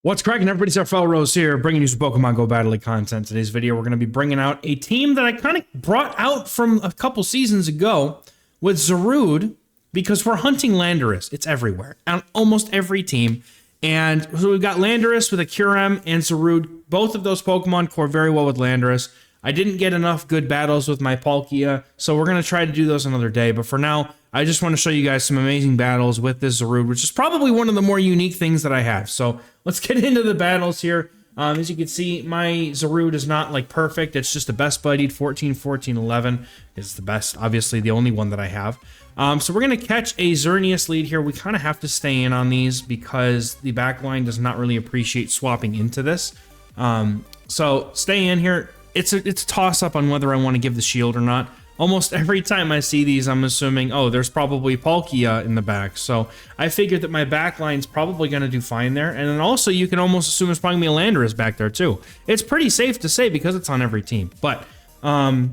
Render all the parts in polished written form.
What's cracking, everybody? It's XehrFelrose here, bringing you some Pokemon GO Battle League content. Today's video, we're going to be bringing out a team that I kind of brought out from a couple seasons ago with Zarude, because we're hunting Landorus. It's everywhere, on almost every team. And so we've got Landorus with a Kyurem and Zarude. Both of those Pokemon core very well with Landorus. I didn't get enough good battles with my Palkia, so we're going to try to do those another day. But for now, I just want to show you guys some amazing battles with this Zarude, which is probably one of the more unique things that I have. So let's get into the battles here. As you can see, my Zarude is not like perfect. It's just the best buddied 14, 14, 11 is the best, obviously the only one that I have. So we're going to catch a Xerneas lead here. We kind of have to stay in on these because the backline does not really appreciate swapping into this. So stay in here. It's a toss-up on whether I want to give the shield or not. Almost every time I see these, I'm assuming, oh, there's probably Palkia in the back. So I figured that my backline's probably going to do fine there. And then also, you can almost assume it's probably going to be a Landorus back there, too. It's pretty safe to say because it's on every team. But I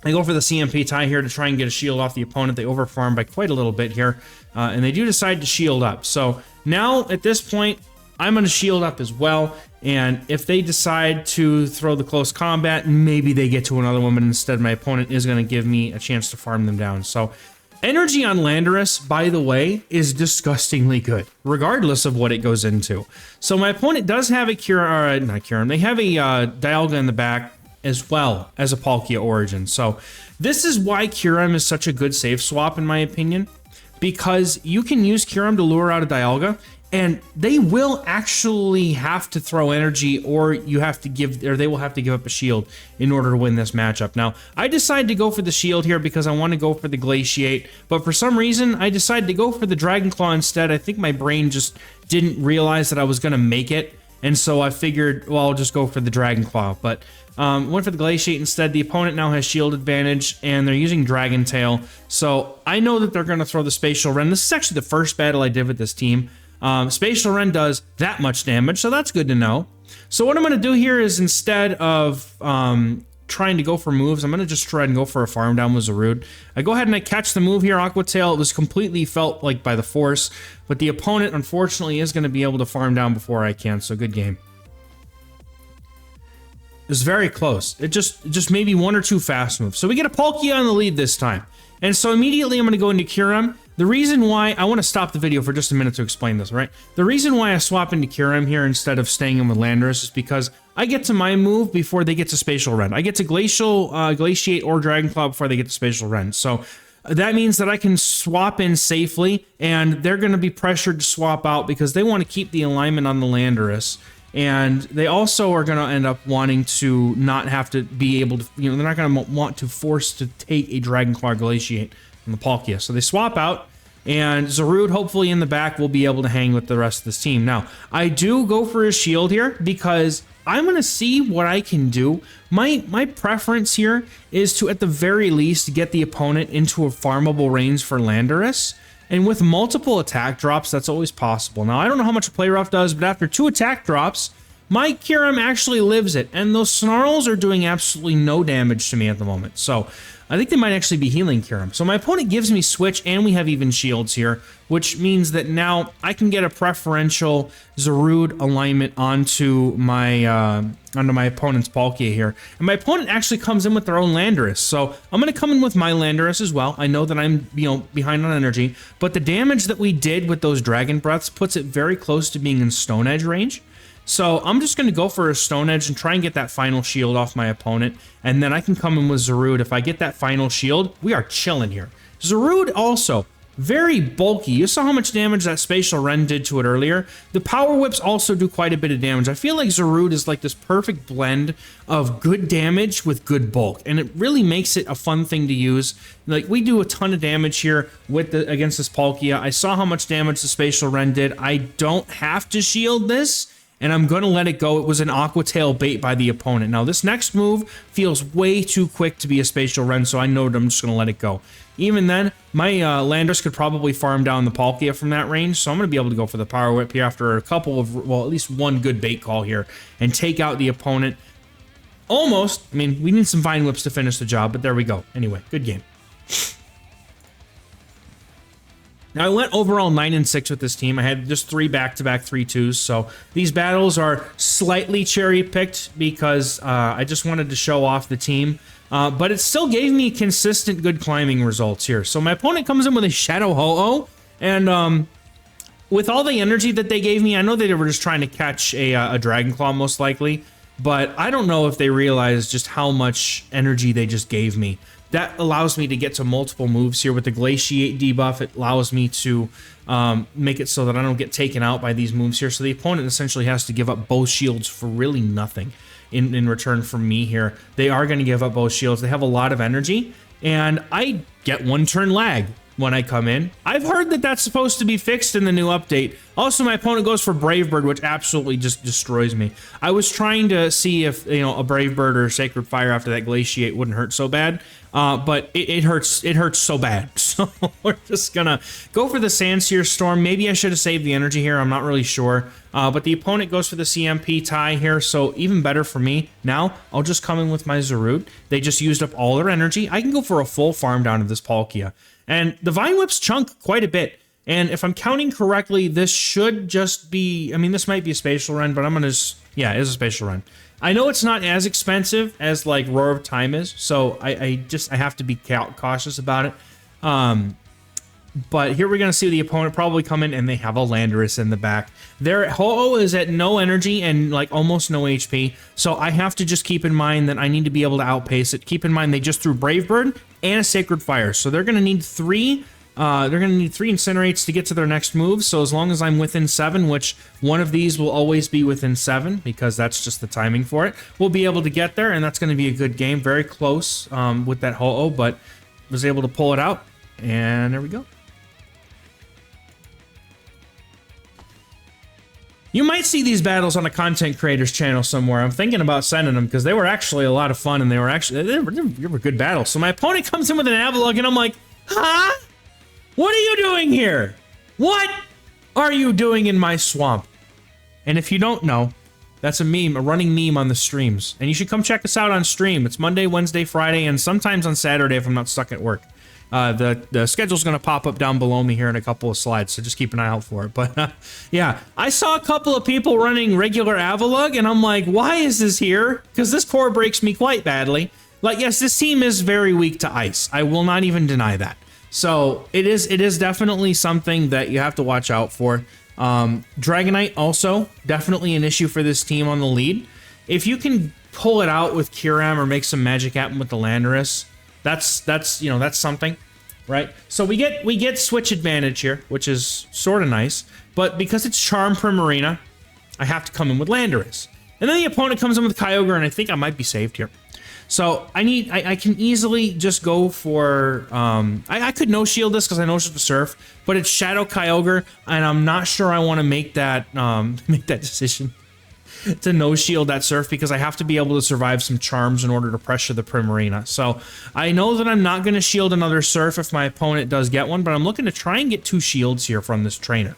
go for the CMP tie here to try and get a shield off the opponent. They overfarm by quite a little bit here. And they do decide to shield up. So now, at this point, I'm going to shield up as well. And if they decide to throw the close combat, maybe they get to another one, but instead my opponent is going to give me a chance to farm them down. So energy on Landorus, by the way, is disgustingly good, regardless of what it goes into. So my opponent does have a not Kyurem, they have a Dialga in the back as well as a Palkia Origin. So this is why Kyurem is such a good safe swap, in my opinion, because you can use Kyurem to lure out a Dialga, and they will actually have to throw energy, or you have to give, or they will have to give up a shield in order to win this matchup. Now, I decided to go for the shield here because I want to go for the Glaciate, but for some reason, I decided to go for the Dragon Claw instead. I think my brain just didn't realize that I was going to make it, and so I figured, well, I'll just go for the Dragon Claw. But went for the Glaciate instead. The opponent now has shield advantage, and they're using Dragon Tail, so I know that they're going to throw the Spatial Rend. This is actually the first battle I did with this team. Spatial Rend does that much damage, so that's good to know. So what I'm going to do here is, instead of trying to go for moves, I'm going to just try and go for a farm down with Zarude. I go ahead and I catch the move here, Aqua Tail. It was completely felt like by the force, but the opponent, unfortunately, is going to be able to farm down before I can, so good game. It was very close. It just maybe one or two fast moves. So we get a Palkia on the lead this time. And so immediately I'm going to go into Kyurem. The reason why, I want to stop the video for just a minute to explain this, right? The reason why I swap into Kyurem here instead of staying in with Landorus is because I get to my move before they get to Spatial Rend. I get to Glaciate or Dragon Claw before they get to Spatial Rend. So that means that I can swap in safely, and they're going to be pressured to swap out because they want to keep the alignment on the Landorus. And they also are going to end up wanting to not have to be able to, they're not going to want to force to take a Dragon Claw Glaciate from the Palkia. So they swap out, and Zarude, hopefully in the back, will be able to hang with the rest of this team. Now, I do go for a shield here because I'm going to see what I can do. My preference here is to, at the very least, get the opponent into a farmable range for Landorus. And with multiple attack drops, that's always possible. Now, I don't know how much a play rough does, but after 2 attack drops, my Kyurem actually lives it. And those Snarls are doing absolutely no damage to me at the moment. So I think they might actually be healing Kyurem. So my opponent gives me Switch, and we have even shields here, which means that now I can get a preferential Zarude alignment onto my opponent's Palkia here. And my opponent actually comes in with their own Landorus. So I'm going to come in with my Landorus as well. I know that I'm, behind on energy, but the damage that we did with those Dragon Breaths puts it very close to being in Stone Edge range. So I'm just going to go for a Stone Edge and try and get that final shield off my opponent, and then I can come in with Zarude. If I get that final shield, we are chilling here. Zarude also very bulky. You saw how much damage that Spatial Rend did to it earlier. The Power Whips also do quite a bit of damage. I feel like Zarude is like this perfect blend of good damage with good bulk, and it really makes it a fun thing to use. Like, we do a ton of damage here with against this Palkia. I saw how much damage the Spatial Rend did. I don't have to shield this, and I'm going to let it go. It was an Aqua Tail bait by the opponent. Now, this next move feels way too quick to be a Spatial Rend, so I know that I'm just going to let it go. Even then, my Landorus could probably farm down the Palkia from that range, so I'm going to be able to go for the Power Whip here after a couple of, well, at least one good bait call here, and take out the opponent. Almost. I mean, we need some Vine Whips to finish the job, but there we go. Anyway, good game. Now, I went overall 9-6 with this team. I had just 3 back-to-back 3-2s, so these battles are slightly cherry-picked because I just wanted to show off the team. But it still gave me consistent good climbing results here. So my opponent comes in with a Shadow Ho-Oh, and with all the energy that they gave me, I know they were just trying to catch a Dragon Claw most likely, but I don't know if they realized just how much energy they just gave me. That allows me to get to multiple moves here with the Glaciate debuff. It allows me to make it so that I don't get taken out by these moves here. So the opponent essentially has to give up both shields for really nothing in return from me here. They are going to give up both shields. They have a lot of energy, and I get 1 turn lag when I come in. I've heard that that's supposed to be fixed in the new update. Also, my opponent goes for Brave Bird, which absolutely just destroys me. I was trying to see if, you know, a Brave Bird or Sacred Fire after that Glaciate wouldn't hurt so bad, but it hurts so bad. So we're just gonna go for the Sandsear Storm. Maybe I should have saved the energy here. I'm not really sure. But the opponent goes for the CMP tie here, so even better for me. Now, I'll just come in with my Zarude. They just used up all their energy. I can go for a full farm down of this Palkia. And the Vine Whips chunk quite a bit. And if I'm counting correctly, this should just be... I mean, this might be a Spatial Run, but I'm going to... Yeah, it is a Spatial Run. I know it's not as expensive as, like, Roar of Time is, so I have to be cautious about it. But here we're going to see the opponent probably come in, and they have a Landorus in the back. Their Ho-Oh is at no energy and, like, almost no HP, so I have to just keep in mind that I need to be able to outpace it. Keep in mind they just threw Brave Bird and a Sacred Fire, so they're going to need 3... they're going to need 3 Incinerates to get to their next move, so as long as I'm within 7, which one of these will always be within 7, because that's just the timing for it, we'll be able to get there, and that's going to be a good game. Very close with that Ho-Oh, but was able to pull it out, and there we go. You might see these battles on a content creator's channel somewhere. I'm thinking about sending them because they were actually a lot of fun, and they were good battles. So my opponent comes in with an Avalugg, and I'm like, huh? What are you doing here? What are you doing in my swamp? And if you don't know, that's a meme, a running meme on the streams. And you should come check us out on stream. It's Monday, Wednesday, Friday, and sometimes on Saturday if I'm not stuck at work. The schedule's going to pop up down below me here in a couple of slides, so just keep an eye out for it. But yeah, I saw a couple of people running regular Avalugg, and I'm like, why is this here? Because this core breaks me quite badly. Like, yes, this team is very weak to ice. I will not even deny that. So it is definitely something that you have to watch out for. Dragonite also definitely an issue for this team on the lead. If you can pull it out with Kyurem or make some magic happen with the Landorus, that's you know, that's something, right? So we get switch advantage here, which is sort of nice. But because it's Charm Primarina, I have to come in with Landorus. And then the opponent comes in with Kyogre, and I think I might be saved here. So I can easily just go for, I could no-shield this because I know it's the Surf, but it's Shadow Kyogre, and I'm not sure I want to make that decision to no-shield that Surf because I have to be able to survive some charms in order to pressure the Primarina. So I know that I'm not going to shield another Surf if my opponent does get one, but I'm looking to try and get 2 shields here from this trainer.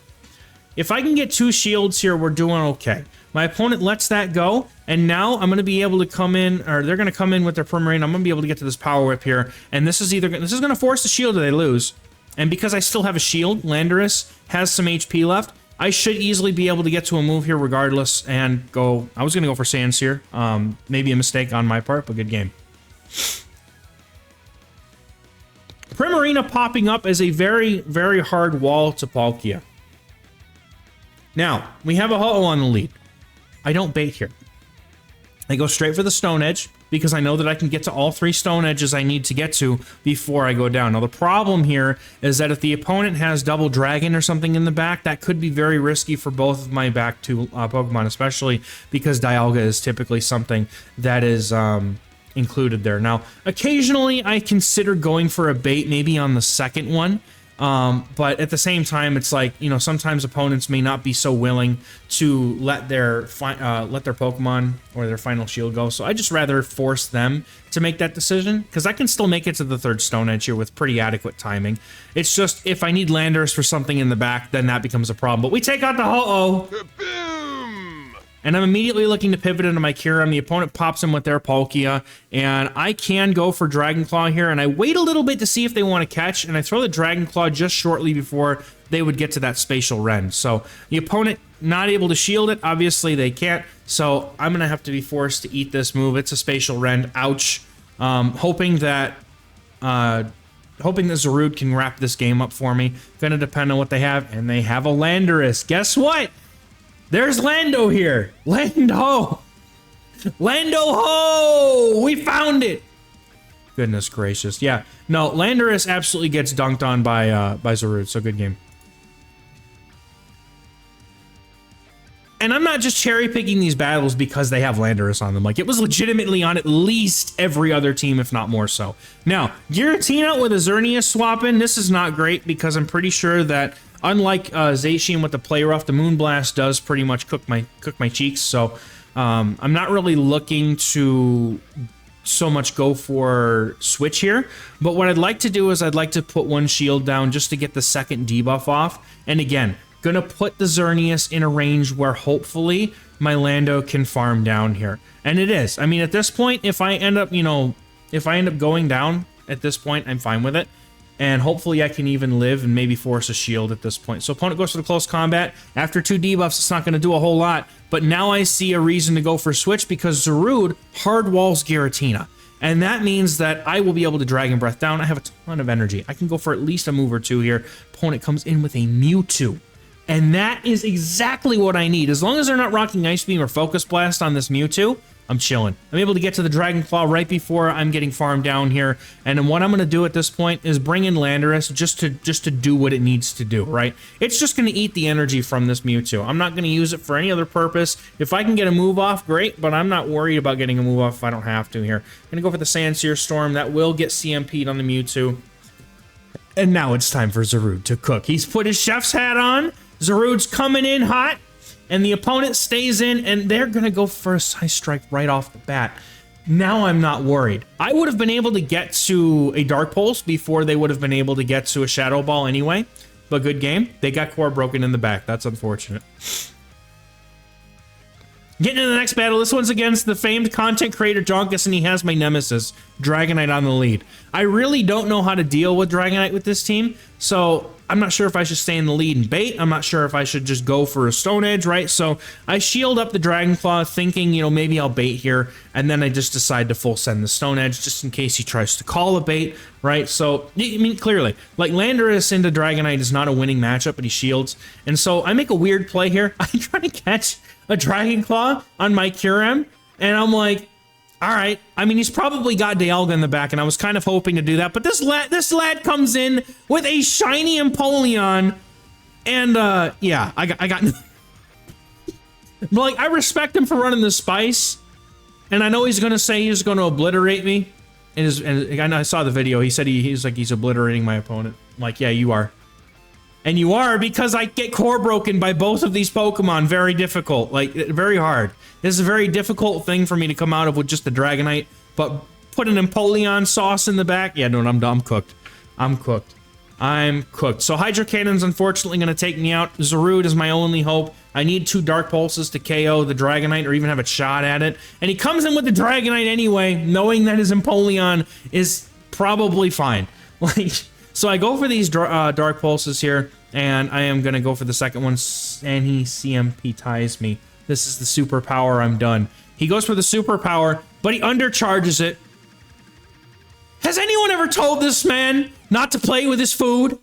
If I can get 2 shields here, we're doing okay. My opponent lets that go, and now I'm going to be able to come in, or they're going to come in with their Primarina. I'm going to be able to get to this Power Whip here, and this is going to force the shield or they lose. And because I still have a shield, Landorus has some HP left, I should easily be able to get to a move here regardless and go... I was going to go for Sandsear. Maybe a mistake on my part, but good game. Primarina popping up as a very, very hard wall to Palkia. Now, we have a Ho-Oh on the lead. I don't bait here. I go straight for the Stone Edge because I know that I can get to all 3 Stone Edges I need to get to before I go down. Now, the problem here is that if the opponent has Double Dragon or something in the back, that could be very risky for both of my back 2 Pokemon, especially because Dialga is typically something that is included there. Now, occasionally I consider going for a bait maybe on the second one. But at the same time, it's like, you know, sometimes opponents may not be so willing to let their Pokemon or their final shield go. So I just rather force them to make that decision because I can still make it to the 3rd Stone Edge here with pretty adequate timing. It's just if I need Landorus for something in the back, then that becomes a problem. But we take out the Ho-Oh. and I'm immediately looking to pivot into my Kyurem. The opponent pops in with their Palkia, and I can go for Dragon Claw here, and I wait a little bit to see if they want to catch, and I throw the Dragon Claw just shortly before they would get to that Spatial Rend. So the opponent not able to shield it. Obviously, they can't, so I'm going to have to be forced to eat this move. It's a Spatial Rend. Ouch. Hoping that Zarude can wrap this game up for me. Gonna depend on what they have, and they have a Landorus. Guess what? There's Lando here. Lando ho! We found it. Goodness gracious. Yeah. No, Landorus absolutely gets dunked on by Zarude, so good game. And I'm not just cherry picking these battles because they have Landorus on them. Like, it was legitimately on at least every other team, if not more so. Now, Giratina with a Xerneas swap in, this is not great because I'm pretty sure that unlike Zacian with the Play Rough, the Moonblast does pretty much cook my cheeks. So I'm not really looking to so much go for switch here. But what I'd like to do is I'd like to put one shield down just to get the second debuff off. And again, gonna put the Xerneas in a range where hopefully my Lando can farm down here. And it is. I mean, at this point, if I end up, going down at this point, I'm fine with it. And hopefully I can even live and maybe force a shield at this point. So opponent goes for the close combat. After 2 debuffs, it's not going to do a whole lot. But now I see a reason to go for switch because Zarude hard walls Giratina. And that means that I will be able to Dragon Breath down. I have a ton of energy. I can go for at least a move or two here. Opponent comes in with a Mewtwo. And that is exactly what I need. As long as they're not rocking Ice Beam or Focus Blast on this Mewtwo, I'm chilling. I'm able to get to the Dragon Claw right before I'm getting farmed down here. And then what I'm going to do at this point is bring in Landorus just to do what it needs to do, right? It's just going to eat the energy from this Mewtwo. I'm not going to use it for any other purpose. If I can get a move off, great, but I'm not worried about getting a move off if I don't have to here. I'm going to go for the Sandsear Storm. That will get CMP'd on the Mewtwo. And now it's time for Zarude to cook. He's put his chef's hat on. Zarude's coming in hot. And the opponent stays in, and they're going to go for a Side Strike right off the bat. Now I'm not worried. I would have been able to get to a Dark Pulse before they would have been able to get to a Shadow Ball anyway. But good game. They got core broken in the back. That's unfortunate. Getting into the next battle. This one's against the famed content creator Jonkus, and he has my nemesis, Dragonite, on the lead. I really don't know how to deal with Dragonite with this team, so I'm not sure if I should stay in the lead and bait. I'm not sure if I should just go for a Stone Edge, right? So I shield up the Dragon Claw thinking, maybe I'll bait here, and then I just decide to full send the Stone Edge just in case he tries to call a bait, right? So, I mean, clearly, like Landorus into Dragonite is not a winning matchup, but he shields. And so I make a weird play here. I try to catch a Dragon Claw on my Kyurem, and I'm like, all right. I mean, he's probably got Dialga in the back, and I was kind of hoping to do that. But this lad comes in with a shiny Empoleon, and yeah, I got. But like, I respect him for running the Spice, and I know he's gonna say he's gonna obliterate me. And I saw the video. He said he's obliterating my opponent. I'm like, yeah, you are. And you are, because I get core broken by both of these Pokemon. Very difficult, like very hard. This is a very difficult thing for me to come out of with just the Dragonite, but put an Empoleon sauce in the back. Yeah, no, I'm cooked. I'm cooked. I'm cooked. So Hydro Cannon's unfortunately going to take me out. Zarude is my only hope. I need 2 Dark Pulses to KO the Dragonite or even have a shot at it. And he comes in with the Dragonite anyway, knowing that his Empoleon is probably fine. Like, so I go for these Dark Pulses here, and I am going to go for the second one, and he CMP ties me. This is the superpower. I'm done. He goes for the superpower, but he undercharges it. Has anyone ever told this man not to play with his food?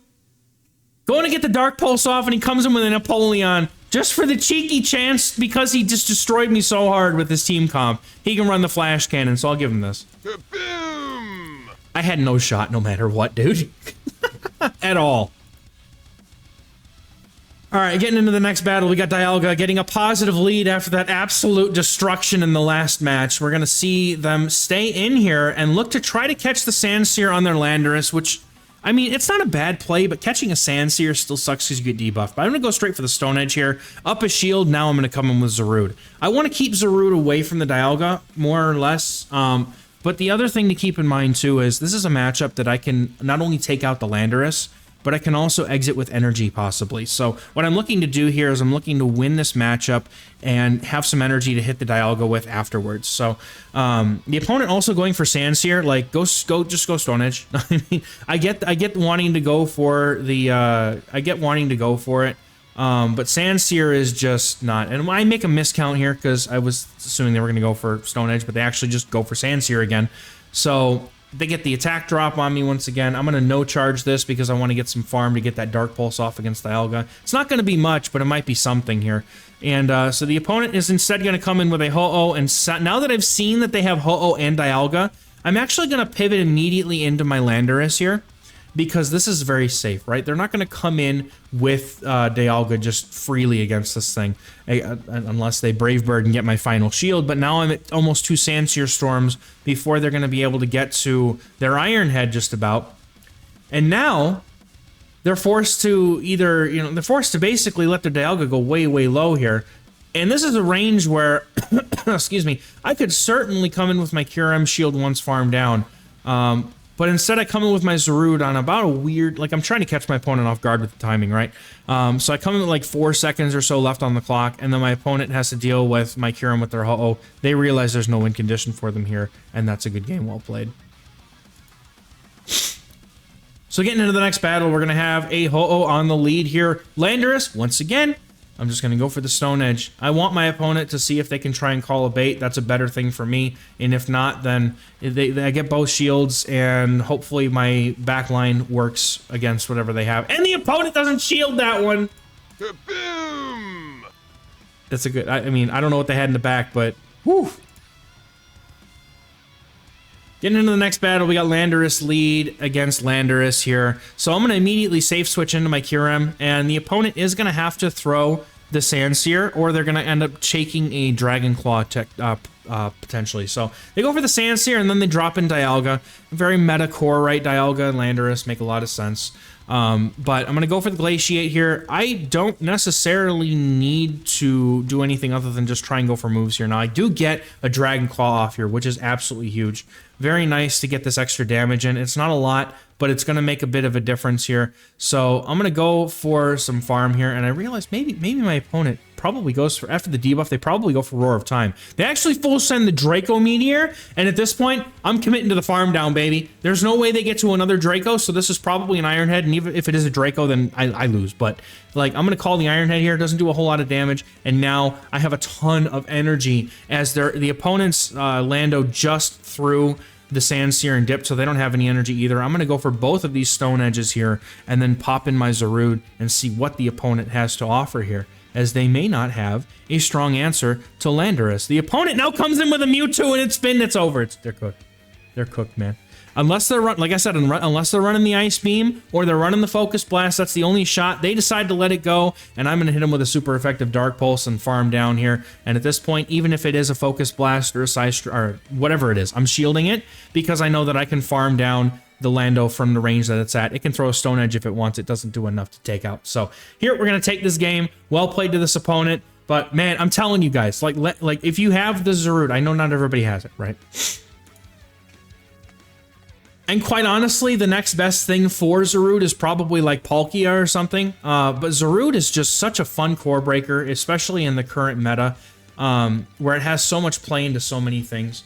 Going to get the Dark Pulse off, and he comes in with an Empoleon just for the cheeky chance, because he just destroyed me so hard with his team comp. He can run the Flash Cannon, so I'll give him this. Boom! I had no shot no matter what, dude. At all. All right, getting into the next battle, we got Dialga getting a positive lead after that absolute destruction in the last match. We're going to see them stay in here and look to try to catch the Sandsear on their Landorus, which, I mean, it's not a bad play, but catching a Sandsear still sucks because you get debuffed. But I'm going to go straight for the Stone Edge here. Up a shield, now I'm going to come in with Zarude. I want to keep Zarude away from the Dialga, more or less. But the other thing to keep in mind, too, is this is a matchup that I can not only take out the Landorus, but I can also exit with energy possibly. So what I'm looking to do here is I'm looking to win this matchup and have some energy to hit the Dialga with afterwards. So the opponent also going for Sandsear, like just go Stone Edge. I mean, I get wanting to go for the but Sandsear is just not. And I make a miscount here because I was assuming they were going to go for Stone Edge, but they actually just go for Sandsear again. So they get the attack drop on me once again. I'm going to no-charge this because I want to get some farm to get that Dark Pulse off against Dialga. It's not going to be much, but it might be something here. And so the opponent is instead going to come in with a Ho-Oh, and now that I've seen that they have Ho-Oh and Dialga, I'm actually going to pivot immediately into my Landorus here, because this is very safe, right? They're not going to come in with Dialga just freely against this thing, unless they Brave Bird and get my final shield. But now I'm at almost 2 Sandsear Storms before they're going to be able to get to their Iron Head just about. And now they're forced to either, they're forced to basically let their Dialga go way, way low here. And this is a range where, excuse me, I could certainly come in with my QRM shield once farmed down. But instead I come in with my Zarude on about a weird, like I'm trying to catch my opponent off guard with the timing, right? So I come in with like 4 seconds or so left on the clock, and then my opponent has to deal with my Kyurem with their Ho-Oh. They realize there's no win condition for them here, and that's a good game well played. So getting into the next battle, we're going to have a Ho-Oh on the lead here. Landorus, once again, I'm just going to go for the Stone Edge. I want my opponent to see if they can try and call a bait. That's a better thing for me. And if not, then I get both shields, and hopefully my backline works against whatever they have. And the opponent doesn't shield that one. Boom! That's a good... I mean, I don't know what they had in the back, but... Whew! Getting into the next battle, we got Landorus lead against Landorus here. So I'm going to immediately safe switch into my Kyurem, and the opponent is going to have to throw the Sandsear, or they're going to end up chaking a Dragon Claw potentially. So they go for the Sandsear, and then they drop in Dialga. Very meta core, right? Dialga and Landorus make a lot of sense. But I'm going to go for the Glaciate here. I don't necessarily need to do anything other than just try and go for moves here. Now, I do get a Dragon Claw off here, which is absolutely huge. Very nice to get this extra damage in. It's not a lot, but it's going to make a bit of a difference here. So I'm going to go for some farm here, and I realize maybe my opponent probably goes for, after the debuff, they probably go for Roar of Time. They actually full send the Draco Meteor, and at this point, I'm committing to the farm down, baby. There's no way they get to another Draco, so this is probably an Iron Head, and even if it is a Draco, then I lose. But, like, I'm going to call the Iron Head here. It doesn't do a whole lot of damage, and now I have a ton of energy as the opponent's Lando just threw the Sandsear and dipped, so they don't have any energy either. I'm going to go for both of these Stone Edges here, and then pop in my Zarude and see what the opponent has to offer here, as they may not have a strong answer to Landorus. The opponent now comes in with a Mewtwo, and it's over. They're cooked. They're cooked, man. Unless they're like I said, unless they're running the Ice Beam or they're running the Focus Blast, that's the only shot. They decide to let it go, and I'm going to hit them with a super effective Dark Pulse and farm down here. And at this point, even if it is a Focus Blast or a Side or whatever it is, I'm shielding it because I know that I can farm down the Lando from the range that it's at. It can throw a Stone Edge if it wants. It doesn't do enough to take out. So here we're going to take this game. Well played to this opponent. But man, I'm telling you guys, like if you have the Zarude, I know not everybody has it, right? And quite honestly, the next best thing for Zarude is probably like Palkia or something. But Zarude is just such a fun core breaker, especially in the current meta, where it has so much play into so many things.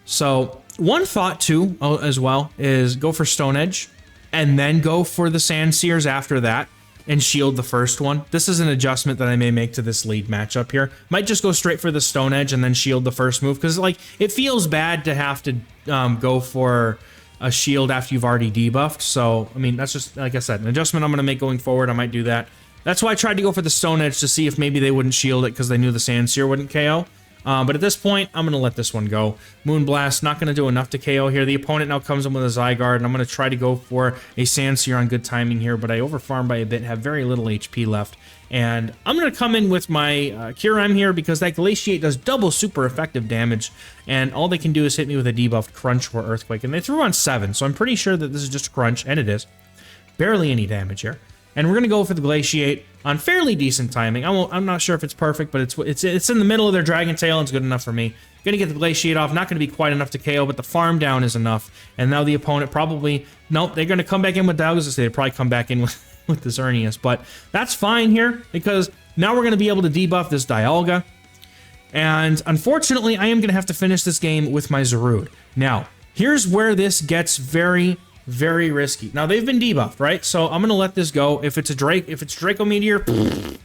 So one thought too, as well, is go for Stone Edge, and then go for the Sandsears after that, and shield the first one. This is an adjustment that I may make to this lead matchup here. Might just go straight for the Stone Edge and then shield the first move, because like it feels bad to have to go for a shield after you've already debuffed. So, I mean, that's just, like I said, an adjustment I'm going to make going forward. I might do that. That's why I tried to go for the Stone Edge to see if maybe they wouldn't shield it because they knew the Sandsear wouldn't KO. But at this point, I'm going to let this one go. Moonblast, not going to do enough to KO here. The opponent now comes in with a Zygarde, and I'm going to try to go for a Sandsear on good timing here, but I overfarmed by a bit, have very little HP left. And I'm going to come in with my QRM here because that Glaciate does double super effective damage, and all they can do is hit me with a debuffed Crunch or Earthquake. And they threw on 7, so I'm pretty sure that this is just a Crunch, and it is. Barely any damage here. And we're going to go for the Glaciate on fairly decent timing. I'm not sure if it's perfect, but it's in the middle of their Dragon Tail. It's good enough for me. Going to get the Glaciate off. Not going to be quite enough to KO, but the farm down is enough. And now the opponent probably... Nope, they're going to come back in with Dialga. They'd probably come back in with the Xerneas. But that's fine here, because now we're going to be able to debuff this Dialga. And unfortunately, I am going to have to finish this game with my Zarude. Now, here's where this gets very, very risky. Now, they've been debuffed, right? So I'm going to let this go. If it's Draco Meteor,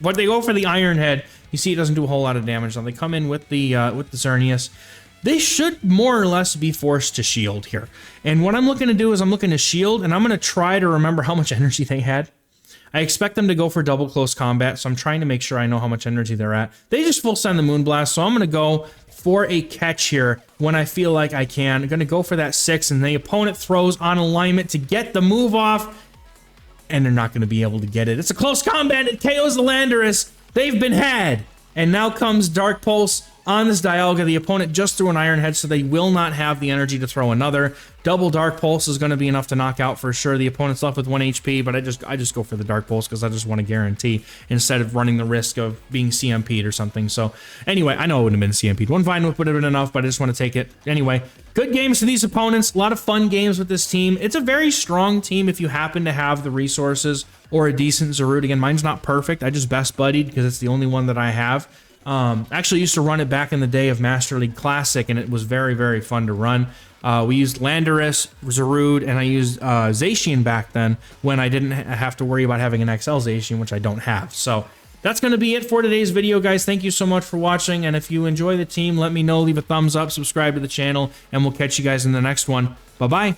but they go for the Iron Head. You see, it doesn't do a whole lot of damage. Now, they come in with the Xerneas. They should more or less be forced to shield here. And what I'm looking to do is I'm looking to shield, and I'm going to try to remember how much energy they had. I expect them to go for double close combat, so I'm trying to make sure I know how much energy they're at. They just full send the Moonblast, so I'm going to go for a catch here when I feel like I can. I'm going to go for that 6, and the opponent throws on alignment to get the move off, and they're not going to be able to get it. It's a close combat. It KOs the Landorus. They've been had. And now comes Dark Pulse on this Dialga. The opponent just threw an Iron Head, so they will not have the energy to throw another. Double Dark Pulse is going to be enough to knock out for sure. The opponent's left with 1 HP, but I just go for the Dark Pulse because I just want to guarantee instead of running the risk of being CMP'd or something. So anyway, I know it wouldn't have been CMP'd. One Vine Whip would have been enough, but I just want to take it. Anyway, good games to these opponents. A lot of fun games with this team. It's a very strong team if you happen to have the resources or a decent Zarude. Again, mine's not perfect. I just best buddied because it's the only one that I have. Actually used to run it back in the day of Master League Classic, and it was very, very fun to run. We used Landorus, Zarude, and I used Zacian back then when I didn't have to worry about having an XL Zacian, which I don't have. So that's going to be it for today's video, guys. Thank you so much for watching, and if you enjoy the team, let me know. Leave a thumbs up, subscribe to the channel, and we'll catch you guys in the next one. Bye-bye.